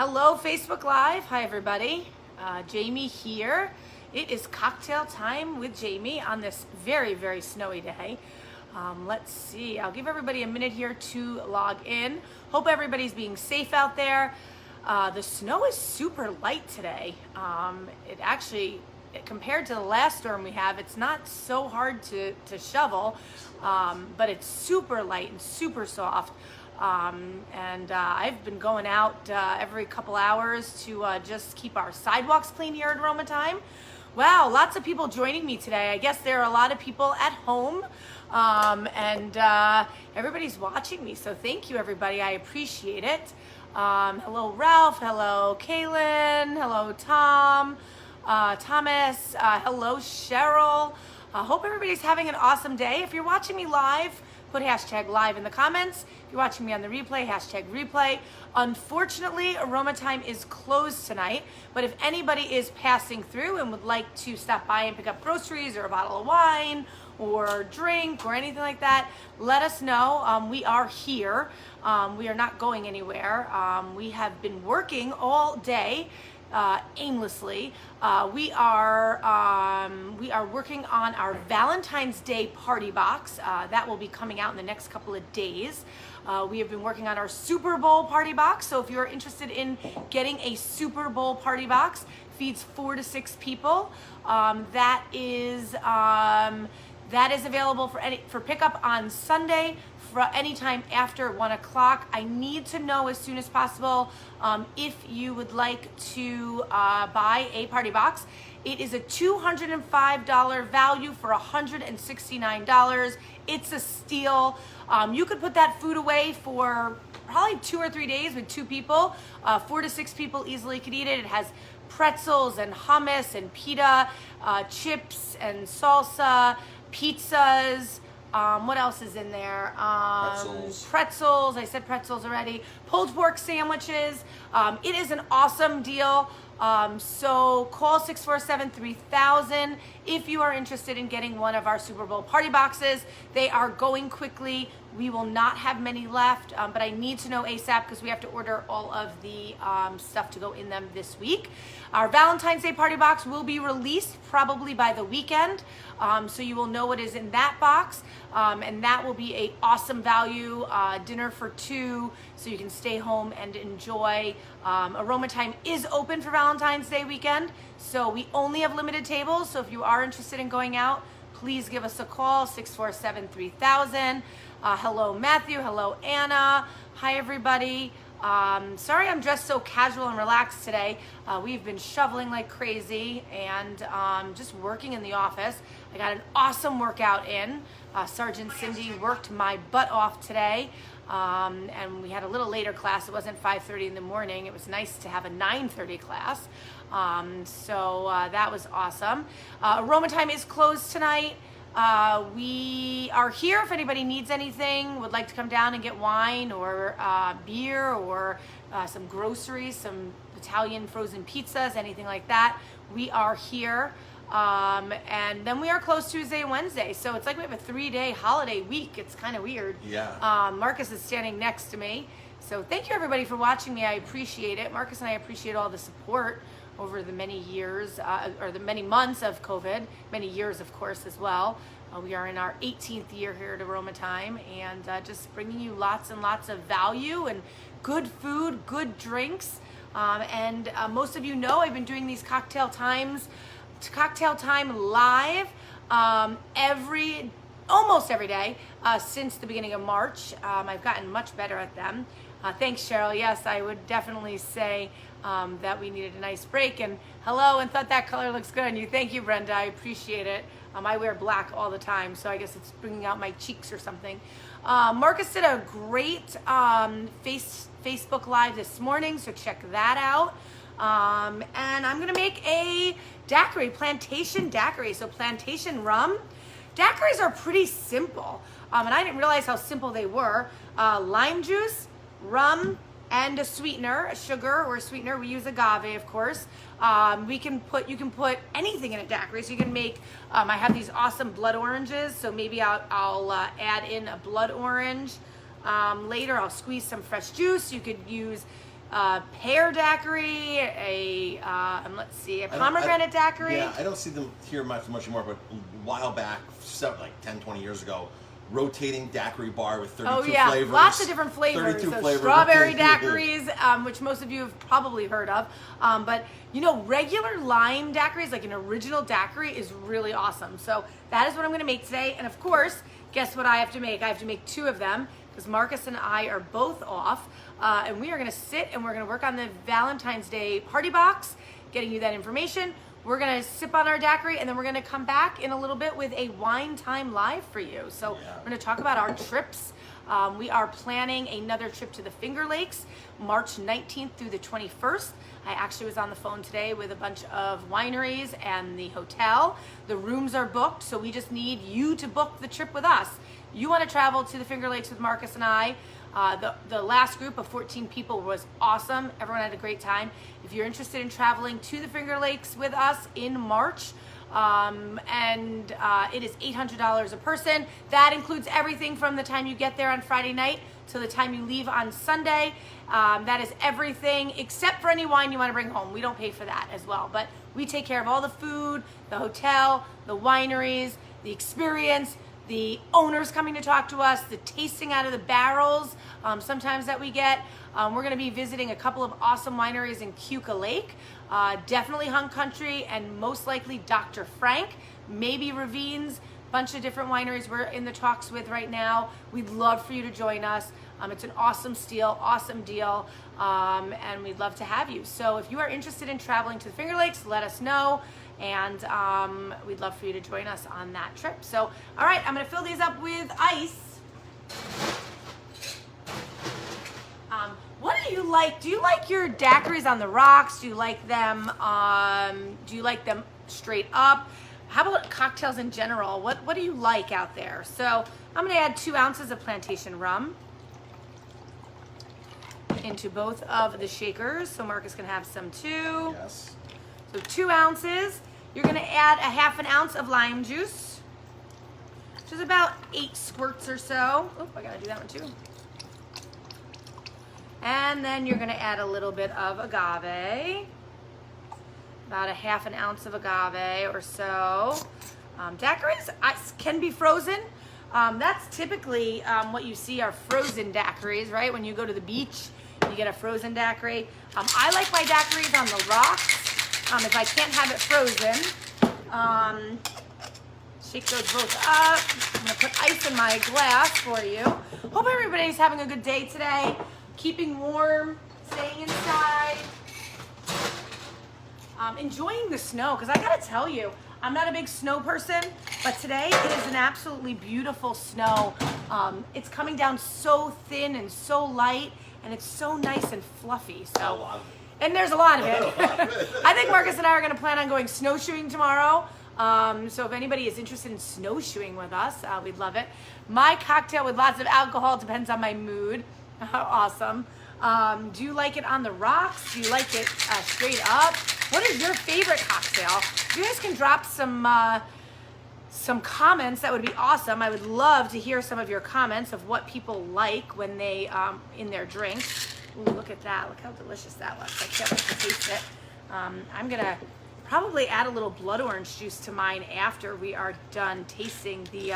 Hello, Facebook Live. Hi, everybody. Jamie here. It is cocktail time with Jamie on this very, very snowy day. Let's see. I'll give everybody a minute here to log in. Hope everybody's being safe out there. The snow is super light today. It actually, compared to the last storm we have, it's not so hard to shovel, but it's super light and super soft. I've been going out every couple hours to just keep our sidewalks clean here at Aroma Thyme. Wow, lots of people joining me today. I guess there are a lot of people at home, everybody's watching me. So thank you, everybody. I appreciate it. Hello, Ralph. Hello, Kaylin. Hello, Tom. Thomas. Hello, Cheryl. Hope everybody's having an awesome day. If you're watching me live, put hashtag live in the comments. If you're watching me on the replay, hashtag replay. Unfortunately, Aroma Thyme is closed tonight, but if anybody is passing through and would like to stop by and pick up groceries or a bottle of wine or drink or anything like that, let us know. We are here. We are not going anywhere. We have been working all day aimlessly. We are working on our Valentine's Day party box. That will be coming out in the next couple of days. We have been working on our Super Bowl party box. So if you're interested in getting a Super Bowl party box, feeds 4 to 6 people. That is available for pickup on Sunday. For anytime after 1 o'clock. I need to know as soon as possible if you would like to buy a party box. It is a $205 value for $169. It's a steal. You could put that food away for probably 2 or 3 days with 2 people. 4 to 6 people easily could eat it. It has pretzels and hummus and pita, chips and salsa, pizzas. What else is in there? Pretzels. I said pretzels already. Pulled pork sandwiches. It is an awesome deal. So call 647-3000 if you are interested in getting one of our Super Bowl party boxes. They are going quickly. We will not have many left, but I need to know ASAP because we have to order all of the stuff to go in them this week. Our Valentine's Day party box will be released probably by the weekend, so you will know what is in that box, and that will be an awesome value, dinner for 2, so you can stay home and enjoy. Aroma Thyme is open for Valentine's Day weekend, so we only have limited tables, so if you are interested in going out, please give us a call, 647-3000. Hello, Matthew. Hello, Anna. Hi, everybody. Sorry I'm dressed so casual and relaxed today. We've been shoveling like crazy and just working in the office. I got an awesome workout in. Sergeant Cindy worked my butt off today. And we had a little later class. It wasn't 5:30 in the morning. It was nice to have a 9:30 class. That was awesome. Aroma Thyme is closed tonight. We are here if anybody needs anything, would like to come down and get wine or beer or some groceries, some Italian frozen pizzas, anything like that. We are here. And then we are closed Tuesday and Wednesday. So it's like we have a 3-day holiday week. It's kind of weird. Yeah. Marcus is standing next to me. So thank you everybody for watching me. I appreciate it. Marcus and I appreciate all the support over the many years, or the many months of COVID, many years, of course, as well. We are in our 18th year here at Aroma Thyme, and just bringing you lots and lots of value and good food, good drinks. Most of you know I've been doing these Cocktail Time live almost every day since the beginning of March. I've gotten much better at them. Thanks, Cheryl. Yes, I would definitely say that we needed a nice break. And hello, and thought that color looks good on you. Thank you, Brenda. I appreciate it. I wear black all the time, so I guess it's bringing out my cheeks or something. Marcus did a great Facebook Live this morning, so check that out. And I'm going to make a daiquiri, Plantation Daquiri. So plantation rum. Daiquiris are pretty simple, and I didn't realize how simple they were. Lime juice, rum, and a sweetener, a sugar or a sweetener. We use agave, of course. You can put anything in a daiquiri. So you can make, I have these awesome blood oranges. So maybe I'll add in a blood orange. Later I'll squeeze some fresh juice. You could use pear daiquiri, let's see, a pomegranate daiquiri. Yeah, I don't see them here much anymore, but a while back, like 10, 20 years ago, rotating daiquiri bar with 32 flavors. Lots of different flavors. 32 so flavors. Strawberry daiquiris, which most of you have probably heard of. But regular lime daiquiris, like an original daiquiri, is really awesome. So that is what I'm going to make today. And of course, guess what I have to make? I have to make 2 of them because Marcus and I are both off. And we are going to sit and we're going to work on the Valentine's Day party box, getting you that information. We're going to sip on our daiquiri, and then we're going to come back in a little bit with a wine time live for you. So we're going to talk about our trips. We are planning another trip to the Finger Lakes, March 19th through the 21st. I actually was on the phone today with a bunch of wineries and the hotel. The rooms are booked, so we just need you to book the trip with us. You want to travel to the Finger Lakes with Marcus and I. The last group of 14 people was awesome. Everyone had a great time. If you're interested in traveling to the Finger Lakes with us in March, it is $800 a person. That includes everything from the time you get there on Friday night to the time you leave on Sunday. That is everything except for any wine you want to bring home. We don't pay for that as well, but we take care of all the food, the hotel, the wineries, the experience, the owners coming to talk to us, the tasting out of the barrels sometimes that we get. We're going to be visiting a couple of awesome wineries in Keuka Lake, definitely Hunt Country, and most likely Dr. Frank, maybe Ravines, bunch of different wineries we're in the talks with right now. We'd love for you to join us. It's an awesome deal, and we'd love to have you. So if you are interested in traveling to the Finger Lakes, let us know. And we'd love for you to join us on that trip. So, all right, I'm going to fill these up with ice. What do you like? Do you like your daiquiris on the rocks? Do you like them? Straight up? How about cocktails in general? What do you like out there? So I'm going to add 2 ounces of plantation rum into both of the shakers. So Marcus can have some too. Yes. So 2 ounces. You're going to add a half an ounce of lime juice, which is about 8 squirts or so. Oh, I got to do that one too. And then you're going to add a little bit of agave, about a half an ounce of agave or so. Daiquiris can be frozen. That's typically what you see are frozen daiquiris, right? When you go to the beach, you get a frozen daiquiri. I like my daiquiris on the rocks. If I can't have it frozen, shake those both up. I'm going to put ice in my glass for you. Hope everybody's having a good day today. Keeping warm, staying inside, enjoying the snow. Because I got to tell you, I'm not a big snow person, but today it is an absolutely beautiful snow. It's coming down so thin and so light, and it's so nice and fluffy. So. And there's a lot of it. I think Marcus and I are going to plan on going snowshoeing tomorrow. So if anybody is interested in snowshoeing with us, we'd love it. My cocktail with lots of alcohol depends on my mood. Awesome. Do you like it on the rocks? Do you like it straight up? What is your favorite cocktail? If you guys can drop some comments, that would be awesome. I would love to hear some of your comments of what people like when they in their drinks. Ooh, look at that. Look how delicious that looks. I can't wait to taste it. I'm going to probably add a little blood orange juice to mine after we are done tasting the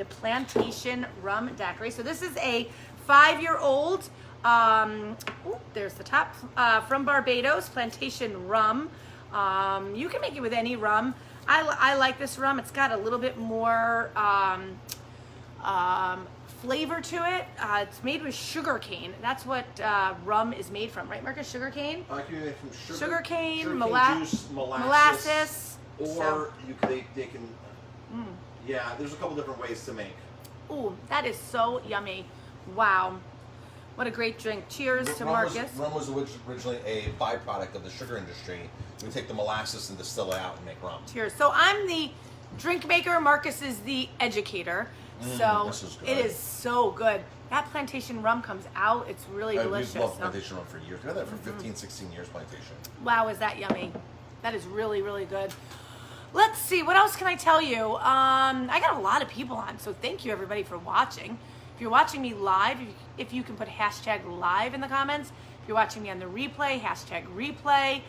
Plantation Rum Daiquiri. So this is a 5-year-old, there's the top, from Barbados, Plantation Rum. You can make it with any rum. I like this rum. It's got a little bit more flavor to it. It's made with sugar cane. That's what rum is made from, right, Marcus? Sugar cane? I can make from sugar cane, juice, molasses. Or they can. Yeah, there's a couple different ways to make. Ooh, that is so yummy. Wow. What a great drink. Cheers to Marcus. Rum was originally a byproduct of the sugar industry. We take the molasses and distill it out and make rum. Cheers. So I'm the drink maker. Marcus is the educator. So it is so good. That plantation rum comes out. It's really delicious. We've loved plantation rum for years. We've had that for 15, 16 years, plantation. Wow, is that yummy. That is really, really good. Let's see. What else can I tell you? I got a lot of people on, so thank you, everybody, for watching. If you're watching me live, if you can put hashtag live in the comments, If you're watching me on the replay, hashtag replay.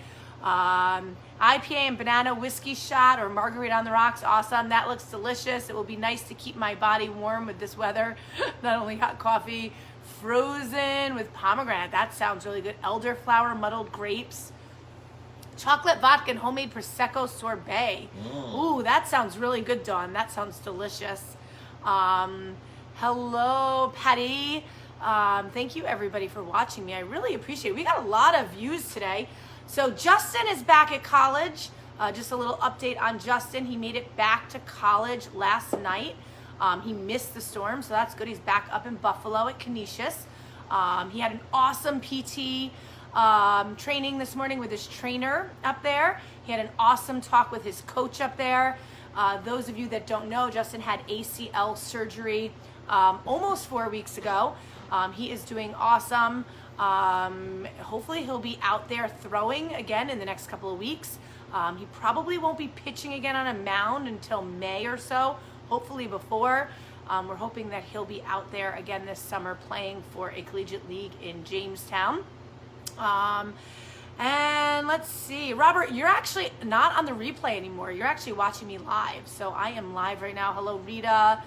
IPA and banana whiskey shot or margarita on the rocks, awesome. That looks delicious. It will be nice to keep my body warm with this weather. Not only hot coffee, frozen with pomegranate. That sounds really good. Elderflower, muddled grapes. Chocolate vodka and homemade Prosecco sorbet. Ooh, that sounds really good, Dawn. That sounds delicious. Hello, Patty. Thank you, everybody, for watching me. I really appreciate it. We got a lot of views today. So Justin is back at college. Just a little update on Justin. He made it back to college last night. He missed the storm, so that's good. He's back up in Buffalo at Canisius. He had an awesome PT training this morning with his trainer up there. He had an awesome talk with his coach up there. Those of you that don't know, Justin had ACL surgery almost 4 weeks ago. He is doing awesome. Hopefully he'll be out there throwing again in the next couple of weeks. He probably won't be pitching again on a mound until May or so, hopefully before. We're hoping that he'll be out there again this summer playing for a collegiate league in Jamestown. And let's see, Robert, you're actually not on the replay anymore. You're actually watching me live. So I am live right now. Hello, Rita.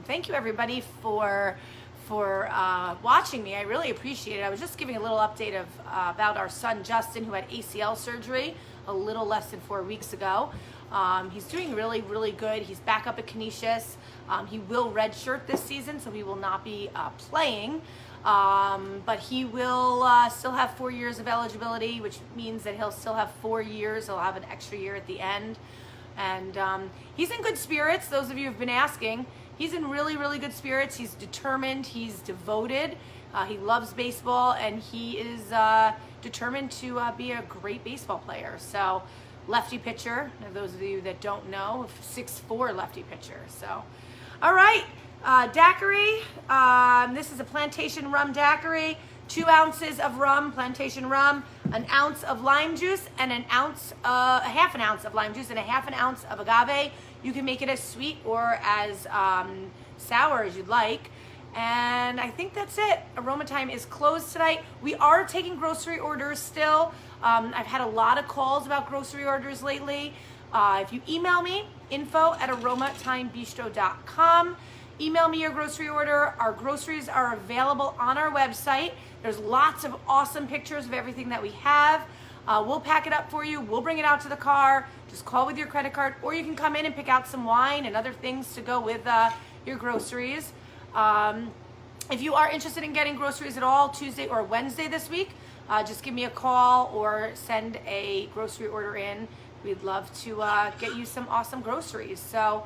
Thank you, everybody, for watching me. I really appreciate it. I was just giving a little update of about our son Justin, who had ACL surgery a little less than 4 weeks ago. He's doing really, really good. He's back up at Canisius. He will redshirt this season, so he will not be playing. But he will still have 4 years of eligibility, which means that he'll still have 4 years. He'll have an extra year at the end. And he's in good spirits. Those of you who've been asking, he's in really, really good spirits. He's determined. He's devoted. He loves baseball, and he is determined to be a great baseball player. So, lefty pitcher. And those of you that don't know, 6'4" lefty pitcher. So, all right, daiquiri. This is a plantation rum daiquiri. 2 ounces of rum, plantation rum, an ounce of lime juice, and a half an ounce of lime juice, and a half an ounce of agave. You can make it as sweet or as sour as you'd like. And I think that's it. Aroma Time is closed tonight. We are taking grocery orders still. I've had a lot of calls about grocery orders lately. If you email me, info@aromatimebistro.com. Email me your grocery order. Our groceries are available on our website. There's lots of awesome pictures of everything that we have. We'll pack it up for you. We'll bring it out to the car. Just call with your credit card, or you can come in and pick out some wine and other things to go with your groceries. If you are interested in getting groceries at all, Tuesday or Wednesday this week, just give me a call or send a grocery order in. We'd love to get you some awesome groceries. So,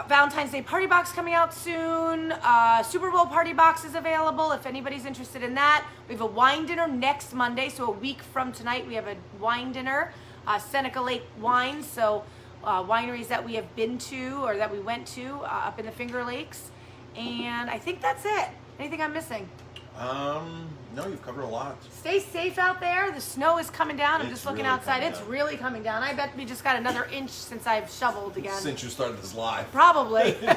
Valentine's Day party box coming out soon. Super Bowl party box is available if anybody's interested in that. We have a wine dinner next Monday, so a week from tonight we have a wine dinner. Seneca Lake Wines, so wineries that we have been to or that we went to up in the Finger Lakes. And I think that's it. Anything I'm missing? No, you've covered a lot. Stay safe out there. The snow is coming down. I'm just looking really outside. It's really coming down. I bet we just got another inch since I've shoveled again. Since you started this live. Probably. And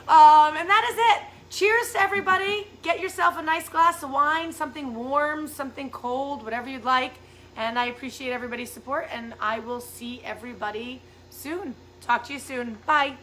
that is it. Cheers to everybody. Get yourself a nice glass of wine, something warm, something cold, whatever you'd like. And I appreciate everybody's support, and I will see everybody soon. Talk to you soon. Bye.